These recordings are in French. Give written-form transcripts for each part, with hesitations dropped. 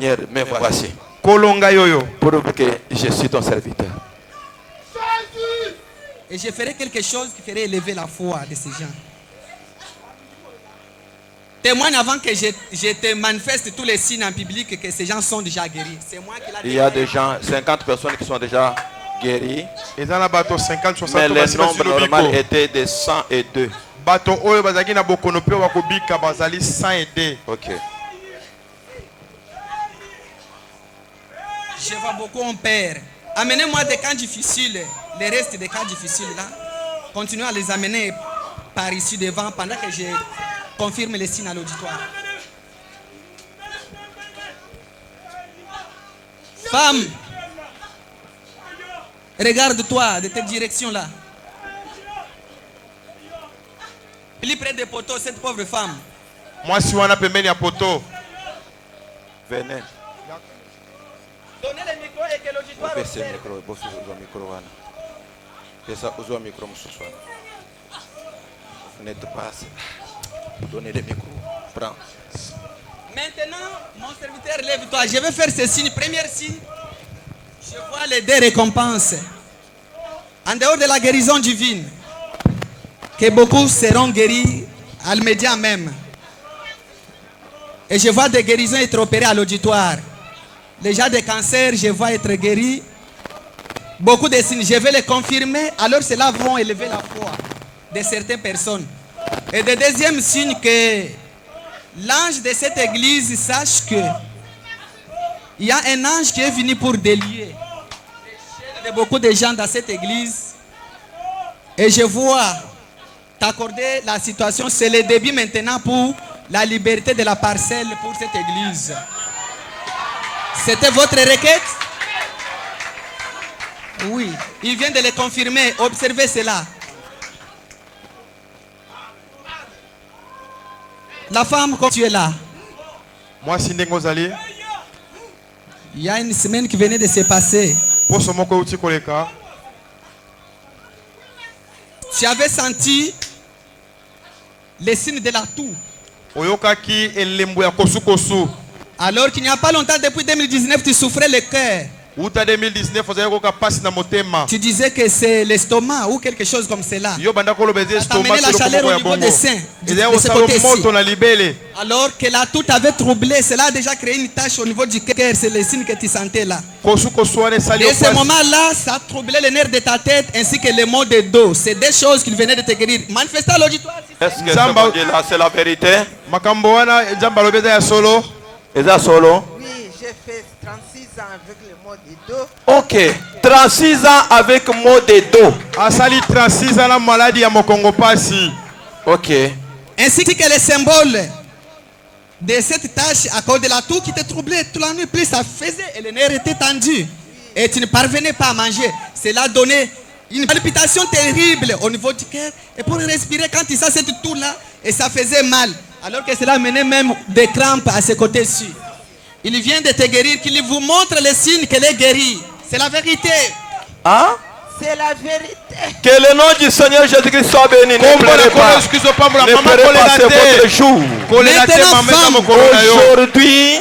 Seigneur, me voici. Kolonga yoyo. Prouve que je suis ton serviteur. Et je ferai quelque chose qui ferait élever la foi de ces gens. Témoigne avant que je te manifeste tous les signes en public que ces gens sont déjà guéris. C'est moi qui l'ai. Il y a des gens, 50 personnes qui sont déjà guéries. Et dans la bateau 50, 60. Mais le nombre normal était de 102. Bateau oyo bazaki na bokonope wakobika bazali 102. Ok. Je vois beaucoup en père. Amenez-moi des cas difficiles, les restes des cas difficiles là. Continuez à les amener par ici devant pendant que je confirme les signes à l'auditoire. Femme, regarde-toi de cette direction là. Plus près des poteaux, cette pauvre femme. Moi si wana pembeni ya poto. Venez. Donnez le micro et que l'auditoire Baissez le observe. micro. Baissez le micro. Baissez le micro. N'êtes pas. Donnez le micro. Prends. Maintenant, mon serviteur, lève-toi. Je vais faire ce signe. Premier signe. Je vois les deux récompenses. En dehors de la guérison divine, que beaucoup seront guéris à l'immédiat même. Et je vois des guérisons être opérées à l'auditoire. Les gens de cancer, je vois être guéris. Beaucoup de signes, je vais les confirmer. Alors cela va élever la foi de certaines personnes. Et le deuxième signe, que l'ange de cette église sache que il y a un ange qui est venu pour délier beaucoup de gens dans cette église. Et je vois t'accorder la situation. C'est le début maintenant pour la liberté de la parcelle pour cette église. C'était votre requête? Oui, il vient de le confirmer. Observez cela. La femme, quand tu es là, Moi si ndenge ozali. il y a une semaine qui venait de se passer. Poso moko uti koleka. Tu avais senti les signes de la toux. Oyokaki elembo ya kosu. Alors qu'il n'y a pas longtemps, depuis 2019, tu souffrais le cœur. Uta 2019 ozali koka pasi na motema. Tu disais que c'est l'estomac ou quelque chose comme cela. Yo banda kolo beze Ça t'amenait stomac la chaleur au niveau des seins. De ce côté-ci. Alors que la toux t'avait troublé, cela a déjà créé une tache au niveau du cœur. C'est le signe que tu sentais là. Et ce moment-là, ça a troublé les nerfs de ta tête ainsi que les maux de dos. C'est des choses qu'il venait de te guérir. Manifestez à l'auditoire. Est-ce que ce qu'on dit là, c'est la vérité? Est-ce solo? Oui, j'ai fait 36 ans avec le mot de dos. Ok. 36 ans avec mot de dos. Asali 36 ans la maladie à Mokongo Pasi. Ok. Ainsi que les symboles de cette tâche à cause de la toux qui te troublait toute la nuit. Plus ça faisait et les nerfs étaient tendus. Et tu ne parvenais pas à manger. Cela donnait une palpitation terrible au niveau du cœur. Et pour respirer, quand tu sens cette toux-là, et ça faisait mal. Alors que cela menait même des crampes à ce côté-ci. Il vient de te guérir, qu'il vous montre les signes qu'elle est guérie. C'est la vérité. Hein? C'est la vérité. Que le nom du Seigneur Jésus-Christ soit béni. Ne pleurez pas. Ne pleurez pas, c'est votre jour. Aujourd'hui,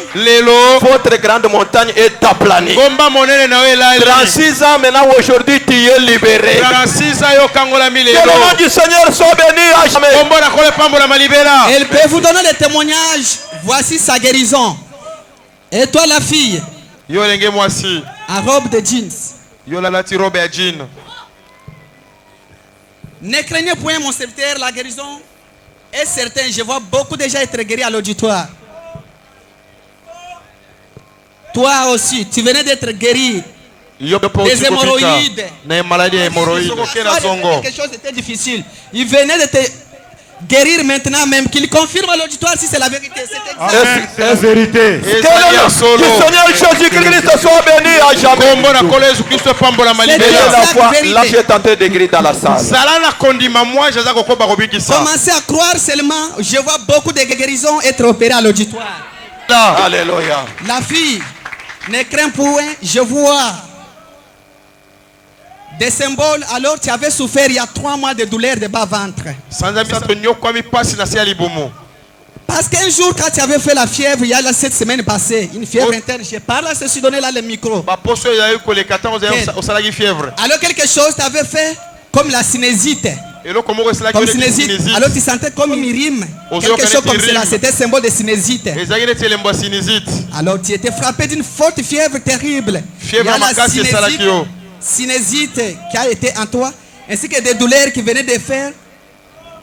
votre grande montagne est aplanie. 36 ans maintenant, aujourd'hui, tu es libéré. Que le nom du Seigneur soit béni à jamais. Elle peut vous donner le témoignage. Voici sa guérison. Et toi, la fille, en robe de jeans. Ne craignez point, mon serviteur, la guérison est certaine. Je vois beaucoup déjà être guéris à l'auditoire. Toi aussi, tu venais d'être guéri. Les hémorroïdes. Quelque chose était difficile. Il venait de te guérir maintenant même, qu'il confirme à l'auditoire si c'est la vérité. C'est la vérité. Que le Seigneur Jésus-Christ soit béni à jamais. Là, j'ai tenté de guérir dans la salle. Commencez à croire seulement. Je vois beaucoup de guérisons être opérées à l'auditoire. Alléluia. La fille, ne crains point, je vois des symboles. Alors tu avais souffert il y a 3 mois de douleur de bas-ventre. Parce qu'un jour, quand tu avais fait la fièvre, il y a là, cette semaine passée, une fièvre interne, je parle à ceci, donné là le micro. Alors quelque chose tu avais fait comme la sinésite. Comme sinésite. Alors tu sentais comme une rime. Quelque chose comme cela. C'était symbole de sinésite. Alors tu étais frappé d'une forte fièvre terrible. Il y a la sinésite qui a été en toi, ainsi que des douleurs qui venaient de faire.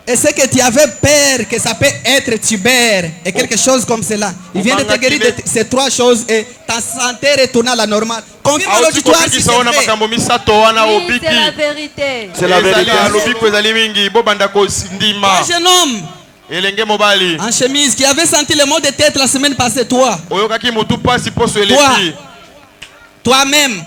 Et c'est que tu avais peur que ça peut être tubère et quelque chose comme cela. Il vient de te guérir de ces trois choses et ta santé retourne à la normale. Confirme l'auditoire si c'est vrai. Oui, c'est la vérité. C'est la vérité. Un jeune homme en chemise qui avait senti le mal de tête la semaine passée, toi-même,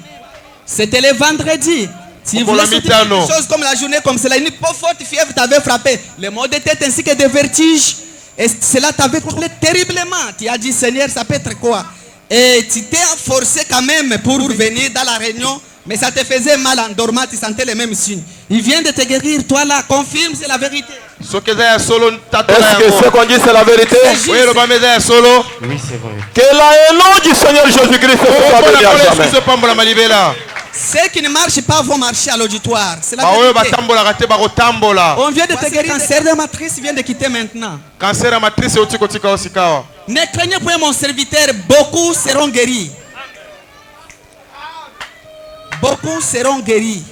c'était le vendredi. Si vous voulez sortir quelque chose comme la journée comme cela, une forte fièvre t'avait frappé, le mal de tête ainsi que des vertiges, et cela t'avait troublé terriblement. Tu as dit, Seigneur, ça peut être quoi? Et tu t'es forcé quand même pour venir dans la réunion, mais ça te faisait mal en dormant, tu sentais les mêmes signes. Il vient de te guérir, toi là, confirme, c'est la vérité. Est-ce que ce qu'on dit c'est la vérité? Oui, c'est vrai. Que le nom du Seigneur Jésus-Christ soit béni à jamais. Ceux qui ne marchent pas vont marcher à l'auditoire. C'est la vérité. On vient de te guérir. Cancer de matrice vient de quitter maintenant. Ne craignez point mon serviteur, beaucoup seront guéris. Beaucoup seront guéris.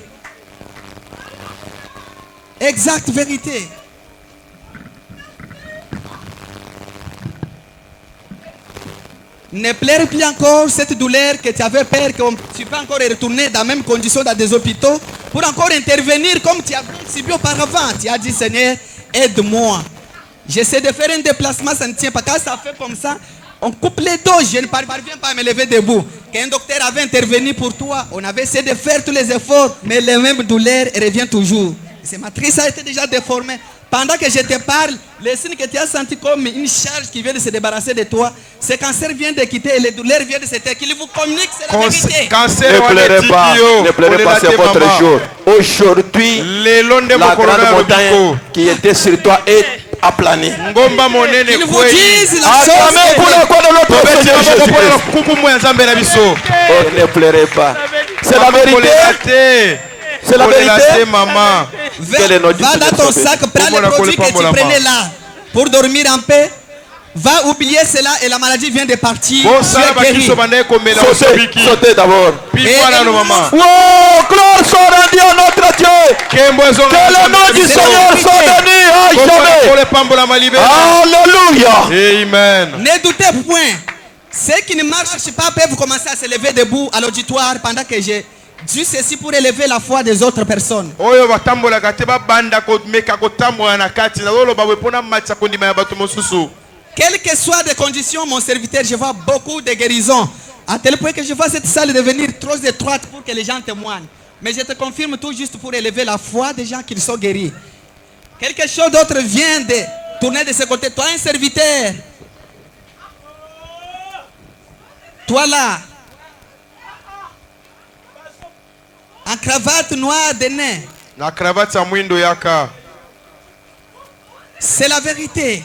Exacte vérité. Ne pleure plus encore cette douleur que tu avais peur que tu peux encore retourner dans la même condition dans des hôpitaux pour encore intervenir comme tu as subi auparavant. Tu as dit, Seigneur, aide-moi. J'essaie de faire un déplacement, ça ne tient pas. Quand ça fait comme ça, on coupe les dos. Je ne parviens pas à me lever debout. Qu'un docteur avait intervenu pour toi, on avait essayé de faire tous les efforts, mais les mêmes douleurs reviennent toujours. Cette matrice a été déjà déformée. Pendant que je te parle, les signes que tu as senti comme une charge qui vient de se débarrasser de toi, ce cancer vient de quitter et les douleurs viennent de se taire. Qu'il vous communique, c'est la vérité. Ne pleurez pas, c'est votre jour. Aujourd'hui, la grande montagne qui était sur toi est aplanée. Qu'ils vous disent la chose. Acclamez pour le corps de notre Seigneur Jésus-Christ. Oh, ne pleurez pas. C'est la vérité. C'est la vérité, maman. Va dans ton sac, prends les produits que tu prenais là pour dormir en paix. Va oublier cela et la maladie vient de partir. Tu es guéri. Sautez d'abord. Oh, gloire soit rendue à notre Dieu. Que le nom du Seigneur soit béni à jamais. Alléluia. Amen. Ne doutez point. Ceux qui ne marchent pas peuvent commencer à se lever debout à l'auditoire pendant que j'ai Dieu ceci pour élever la foi des autres personnes. Quelles que soient les conditions, mon serviteur, je vois beaucoup de guérisons. À tel point que je vois cette salle devenir trop étroite pour que les gens témoignent. Mais je te confirme tout juste pour élever la foi des gens qui sont guéris. Quelque chose d'autre vient de tourner de ce côté. Toi, un serviteur. Toi là. En cravate noire de nez. La cravate à mwindo yaka. C'est la vérité.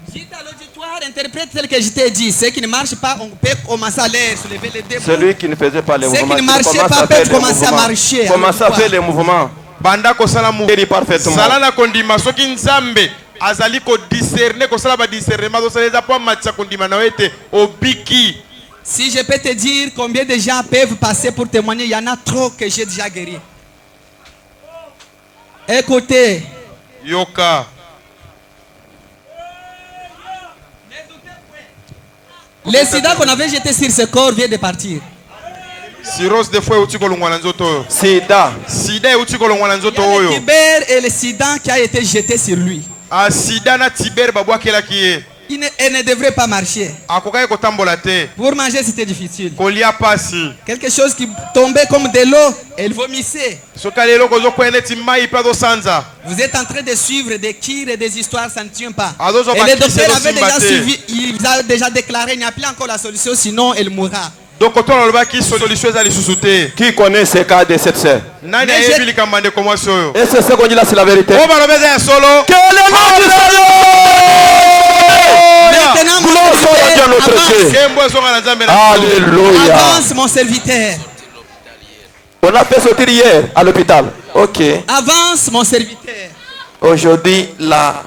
Dites à l'auditoire, interprète tel que je t'ai dit. Ceux qui ne marchent pas, on peut commencer à les soulever les deux. Celui qui ne faisait pas les mouvements. Ceux qui ne marchaient pas peuvent commencer à marcher. Commence à faire les mouvements. Banda ko sala mu. Parfaitement. Sala na kondima soki nzambe azali ko discerner ko sala ba discernement so sala za po matcha kondima na wete obiki. Si je peux te dire combien de gens peuvent passer pour témoigner, il y en a trop que j'ai déjà guéri. Écoutez. Yoka. Le sida qu'on avait jeté sur ce corps vient de partir. Cirrhose de foie uti ko longwana nzoto. Sida. Sida uti ko longwana nzoto Il y a oyo. le Tiber et le sida qui a été jeté sur lui. A sida na Tiber babwa kela kiye. Elle ne devrait pas marcher. Pour manger, c'était difficile. Quelque chose qui tombait comme de l'eau, elle vomissait. Vous êtes en train de suivre des kires et des histoires, ça ne tient pas. Et le docteur avait déjà suivi, il a déjà déclaré, il n'y a plus encore la solution, sinon elle mourra. Donc quand on a qui solution à les Qui connaît ces cas de cette sœur? Nani a évu les commandes comment ça? Et c'est ce qu'on dit là, c'est la vérité. On va le mettre solo. Que le nom du Seigneur! Gloire soit à Dieu notre Dieu. Alléluia. Avance mon serviteur. On a fait sortir hier à l'hôpital. Ok. Avance mon serviteur. Aujourd'hui, la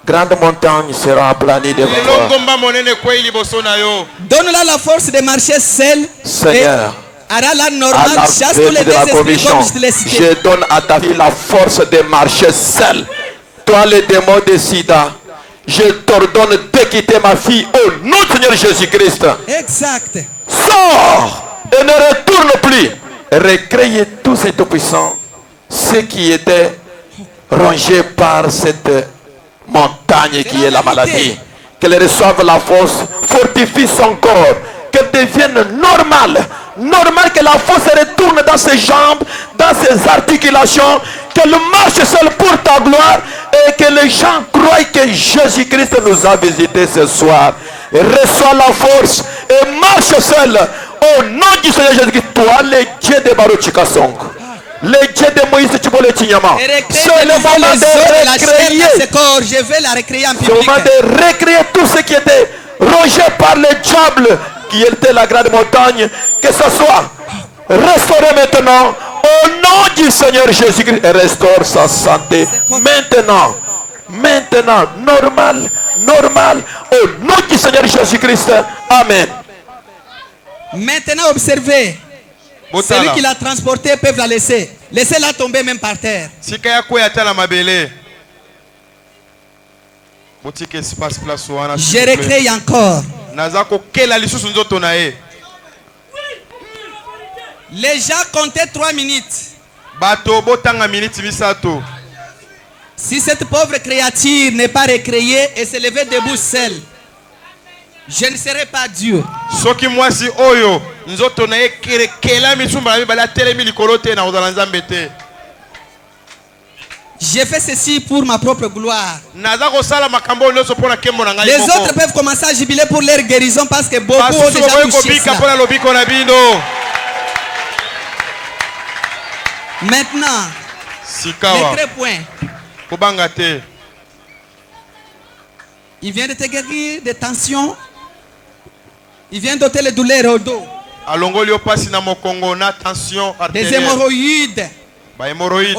grande montagne sera aplanie devant toi. Donne-la la force de marcher seul. Seigneur, la à normale, la chasse tous les vérité de la deux esprits conviction, comme je te l'ai cité. je donne à ta fille la force de marcher seule. Toi, le démon de sida, je t'ordonne de quitter ma fille au nom du Seigneur Jésus-Christ. Exact. Sors et ne retourne plus. Recréez tous ces tout-puissants, ceux qui étaient rongés par cette montagne qui est la maladie. Qu'elle reçoive la force, fortifie son corps, qu'elle devienne normale. Normal que la force retourne dans ses jambes, dans ses articulations, qu'elle marche seule pour ta gloire et que les gens croient que Jésus-Christ nous a visités ce soir. Et reçois la force et marche seule au nom du Seigneur Jésus-Christ. Toi, le Dieu de Baruchikasong, le Dieu de Moïse Tchibole Chinyama, c'est le moment de recréer. Je vais la recréer en C'est le moment public. de recréer tout ce qui était rongé par le diable, qui était la grande montagne, que ce soit restauré maintenant au nom du Seigneur Jésus-Christ et restaure sa santé maintenant, normal, au nom du Seigneur Jésus-Christ. Amen. Maintenant, observez. Celui qui l'a transporté peut la laisser. Laissez-la tomber même par terre. Je recrée encore. Les gens comptaient 3 minutes. Si cette pauvre créature n'est pas recréée et se lever debout seule, je ne serai pas Dieu. J'ai fait ceci pour ma propre gloire. Les autres peuvent commencer à jubiler pour leur guérison parce que beaucoup ont déjà touché cela. Maintenant, les 3 points. Il vient de te guérir des tensions. Il vient d'ôter les douleurs au dos. Des hémorroïdes. On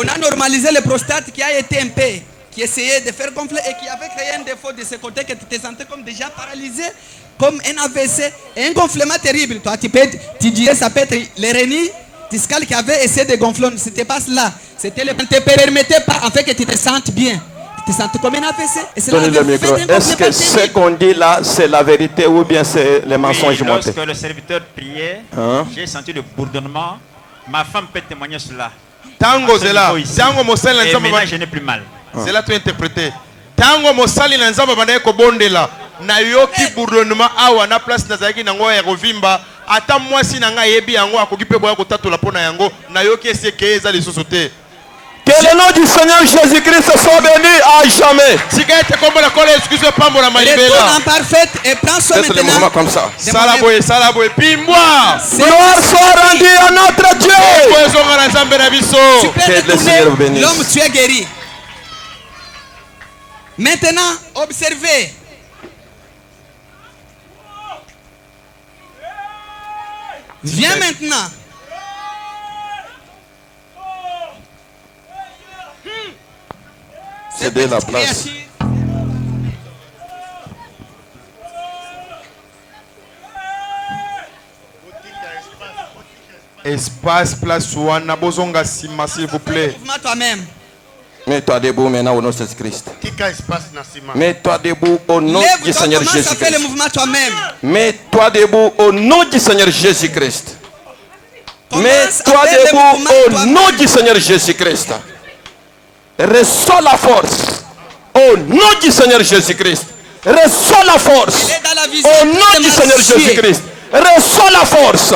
a normalisé le prostate qui a été un peu, qui essayait de faire gonfler et qui avait créé un défaut de ce côté que tu te sentais comme déjà paralysé, comme un AVC, et un gonflement terrible. Toi, tu dirais ça peut être l'hérénie discale qui avait essayé de gonfler. C'était pas cela. C'était le ne te permettait pas en fait que tu te sentes bien. Tu te sentais comme un AVC. Donnez le micro. Est-ce que ce qu'on dit là, c'est la vérité ou bien c'est les mensonges montés? Lorsque le serviteur priait, j'ai senti le bourdonnement. Ma femme peut témoigner cela. Tango zela, tango mosali na nzambe je n'ai plus mal. C'est là tout interprété. Tango mosali na nzambe banaye ko bondela na yoki bourdonnement awa na place na zaki nango ya kovimba ata mwasi na nga yebi yango akoki pe boya kotatola pona yango na yoki eseke eza lisusu te. Que le nom du Seigneur Jésus-Christ soit béni à jamais. Retourne en parfaite et prends soin Faites le mouvement maintenant. comme ça. Salaboye, salaboye, pimboa. Gloire soit rendue à notre Dieu. Tu peux Que le Seigneur vous retourner, bénisse. l'homme tu es guéri. Maintenant, observez. Viens maintenant. Cédez la place. Espace, place, wana, bozonga sima, s'il vous plaît. Mouvement toi-même. Mets-toi debout maintenant au nom de Jésus-Christ. Mets-toi debout au nom du Seigneur Commence à faire le Jésus-Christ. mouvement toi-même. Mets-toi debout au nom du Seigneur Jésus-Christ. Commence Mets-toi à faire le debout mouvement au toi-même. nom du Seigneur Jésus-Christ. Reçois la force au nom du Seigneur Jésus-Christ. Reçois la force Il est dans la vision au nom du Seigneur Jésus-Christ. Reçois la force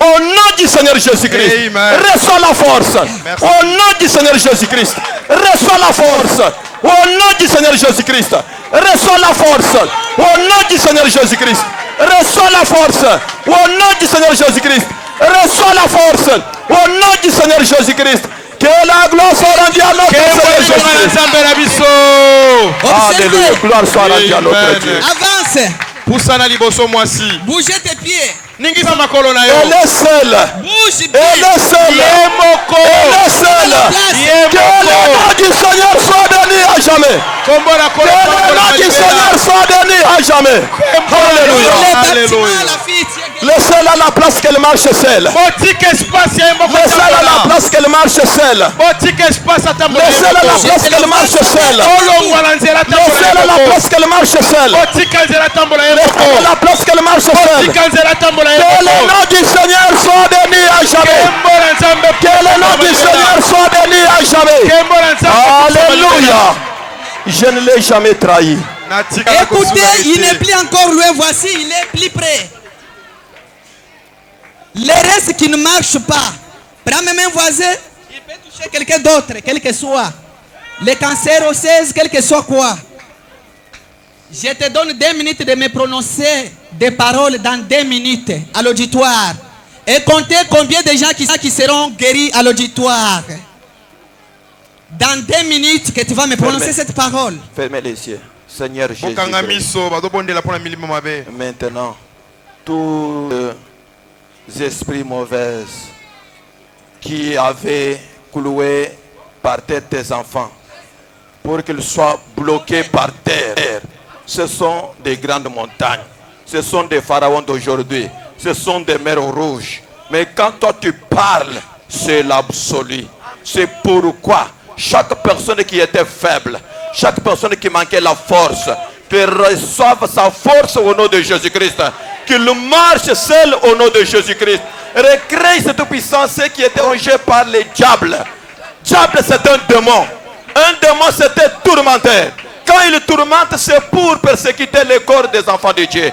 au nom du Seigneur Jésus-Christ. Amen. Reçois la force Merci. au nom du Seigneur Jésus-Christ. Reçois la force au nom du Seigneur Jésus-Christ. Reçois la force au nom du Seigneur Jésus-Christ. Reçois la force. Au nom du Seigneur Jésus-Christ. Reçois la force. Au nom du Seigneur Jésus-Christ. Que la gloire soit rendue à notre Seigneur Jésus-Christ. Alléluia. Gloire soit rendue à notre Dieu. Avance. Poussana liboso mwasi. Bougez tes pieds. Ningisa makolo na yo. Elle est seule. Bouge bien. Elle est seule. Elle est seule. Que le nom du Seigneur soit béni à jamais. Que le nom du Seigneur soit béni à jamais. Alléluia. Laissez-la la place qu'elle marche seule. Laissez-la la place qu'elle marche seule. Laissez-la la place qu'elle marche seule. Laissez-la la place qu'elle marche seule. Laissez-la la place qu'elle marche seule. Que le nom du Seigneur soit béni à jamais. Que le nom du Seigneur soit béni à jamais. Alléluia. Je ne l'ai jamais trahi. Écoutez, il n'est plus encore loin. Voici, il est plus près. Les restes qui ne marchent pas. Prends mes mains voisines. Il peut toucher quelqu'un d'autre, quel que soit. Les cancers osseux, quel que soit quoi. Je te donne 2 minutes de me prononcer des paroles dans 2 minutes à l'auditoire. Et comptez combien de gens qui seront guéris à l'auditoire. Dans 2 minutes que tu vas me prononcer cette parole. Fermez les yeux. Seigneur Jésus. Maintenant, tous les esprits mauvais qui avaient cloué par terre tes enfants pour qu'ils soient bloqués par terre. Ce sont des grandes montagnes. Ce sont des pharaons d'aujourd'hui. Ce sont des mers rouges. Mais quand toi tu parles, c'est l'absolu. C'est pourquoi chaque personne qui était faible, chaque personne qui manquait la force, que reçoive sa force au nom de Jésus-Christ. Qu'il marche seul au nom de Jésus-Christ. Recrée cette puissance qui était rongée par les diables. Diable, c'est un démon. Un démon, c'était tourmenteur. Quand il tourmente, c'est pour persécuter le corps des enfants de Dieu.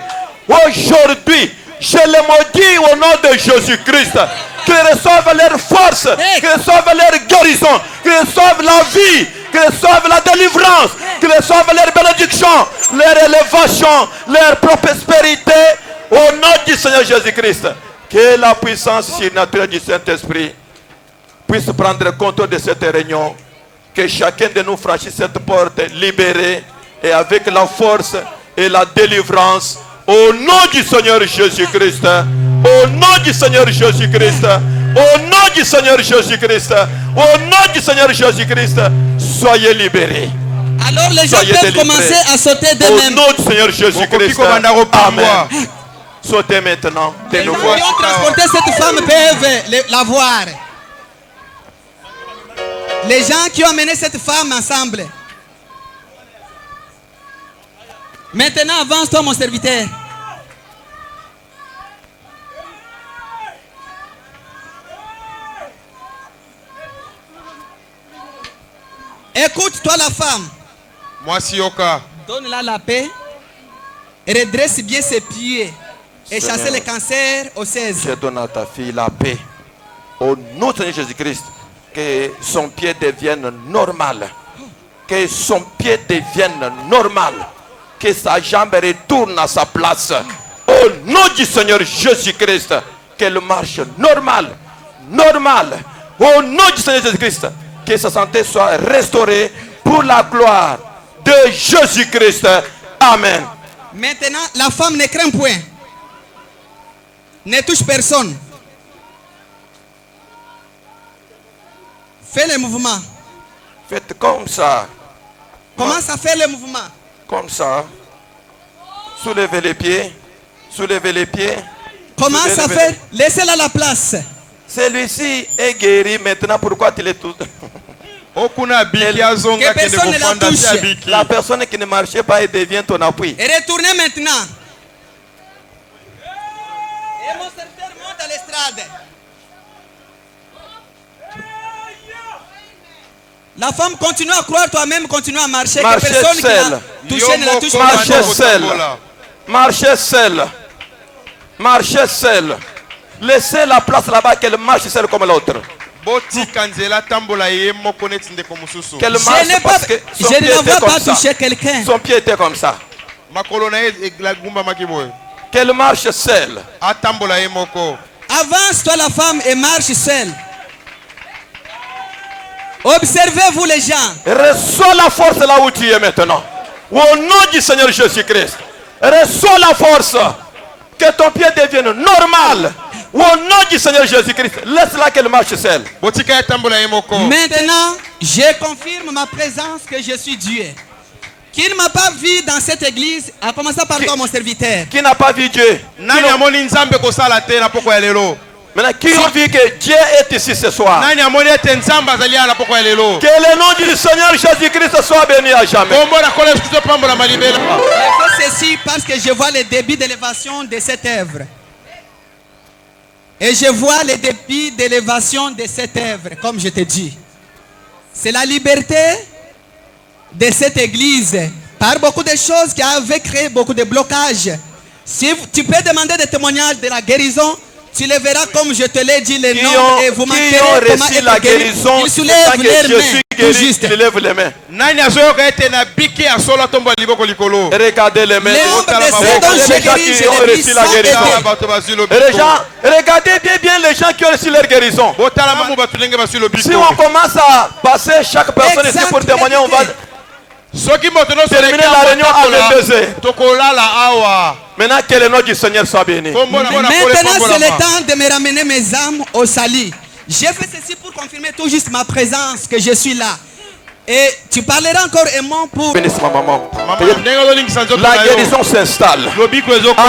Aujourd'hui, je les maudis au nom de Jésus-Christ. Qu'ils reçoivent leur force, qu'ils reçoivent leur guérison, qu'ils reçoivent la vie, qu'ils reçoivent la délivrance, qu'ils reçoivent leur bénédiction, leur élévation, leur prospérité au nom du Seigneur Jésus-Christ. Que la puissance surnaturelle du Saint-Esprit puisse prendre compte de cette réunion. Que chacun de nous franchisse cette porte libérée et avec la force et la délivrance au nom du Seigneur Jésus-Christ. Au nom du Seigneur Jésus-Christ. Au nom du Seigneur Jésus-Christ. Au nom du Seigneur Jésus-Christ. Soyez libérés. Alors les gens peuvent commencer à sauter d'eux-mêmes. Au nom du Seigneur Jésus-Christ. Amen. Sautez maintenant. Les gens qui ont transporté cette femme peuvent la voir. Les gens qui ont amené cette femme ensemble. Maintenant, avance-toi, mon serviteur. Écoute-toi la femme. Moi, si Yoka. Donne-la la paix. Et redresse bien ses pieds. Et Seigneur, chasser les cancers aux 16. Je donne à ta fille la paix. Au nom de Seigneur Jésus-Christ. Que son pied devienne normal. Que son pied devienne normal. Que sa jambe retourne à sa place. Au nom du Seigneur Jésus-Christ. Qu'elle marche normal. Normal. Au nom du Seigneur Jésus-Christ. Que sa santé soit restaurée pour la gloire de Jésus-Christ. Amen. Maintenant, la femme ne craint point. Ne touche personne. Fais le mouvement. Faites comme ça. Commence à faire le mouvement. Comme ça. Soulevez les pieds. Soulevez les pieds. Commence à faire. Laissez-la la place. Celui-ci est guéri maintenant. Pourquoi tu l'es tout? Que personne ne la touche. La personne qui ne marchait pas, elle devient ton appui. Et retournez maintenant. Et mon serviteur monte à l'estrade. La femme continue à croire toi-même, continue à marcher. Marchez Que personne seul. qui l'a touché ne la touche pas. Marchez seul. Marchez seul. Marchez seul. Laissez la place là-bas qu'elle marche seule comme l'autre. Qu'elle marche parce que son pied était comme ça. Son pied était comme ça. qu'elle marche seule. atambola ye moko. Avance-toi la femme et marche seule. Observez-vous les gens. Reçois la force là où tu es maintenant. Au nom du Seigneur Jésus-Christ. Reçois la force. Que ton pied devienne normal. Au nom du Seigneur Jésus-Christ. Laisse-la qu'elle marche seule. Botika ya tambola ye moko. Maintenant, je confirme ma présence que je suis Dieu. Qui ne m'a pas vu dans cette église, à commencer par toi, mon serviteur. Qui n'a pas vu Dieu? Nani amoni nzambe kosala te na poko ya lelo. Maintenant, qui ont vu que Dieu est ici ce soir? Nani amoni ete nzambe azali ala poko ya lelo. Que le nom du Seigneur Jésus-Christ soit béni à jamais. Kombo na kola Yesu pambola malibela. Je fais ceci parce que je vois le début d'élévation de cette œuvre. Et je vois le début d'élévation de cette œuvre, comme je te dis. C'est la liberté de cette église par beaucoup de choses qui avaient créé beaucoup de blocages. Si tu peux demander des témoignages de la guérison, tu le verras comme je te l'ai dit, les noms, et vous manquerez comment reçu la être guéri. guérison. Ils soulèvent leurs mains, tout juste. Ils lèvent les mains. Nani azoyoka ete na biki asola tombo liboko likolo. Regardez les mains. Les hommes de ceux dont j'ai guéri, je les vis sans aider. Bato bazwi Et lobiko. les gens, regardez bien les gens qui ont reçu leur guérison. Botala mamu bato ndenge bazwi lobiko. Si on commence à passer chaque personne ici pour témoigner, on va Soki moto no terminer la réunion à 22h. Tokolala awa. Maintenant que le nom du Seigneur soit béni. Kombo na mona kole Maintenant, pambola. c'est le temps de me ramener mes âmes au salut. J'ai fait ceci pour confirmer tout juste ma présence, que je suis là. Et tu parleras encore un mot pour... Bénisse ma maman. Mama ndenge ozolingisa nzoto na La yo. guérison s'installe. Lobiko ezoko.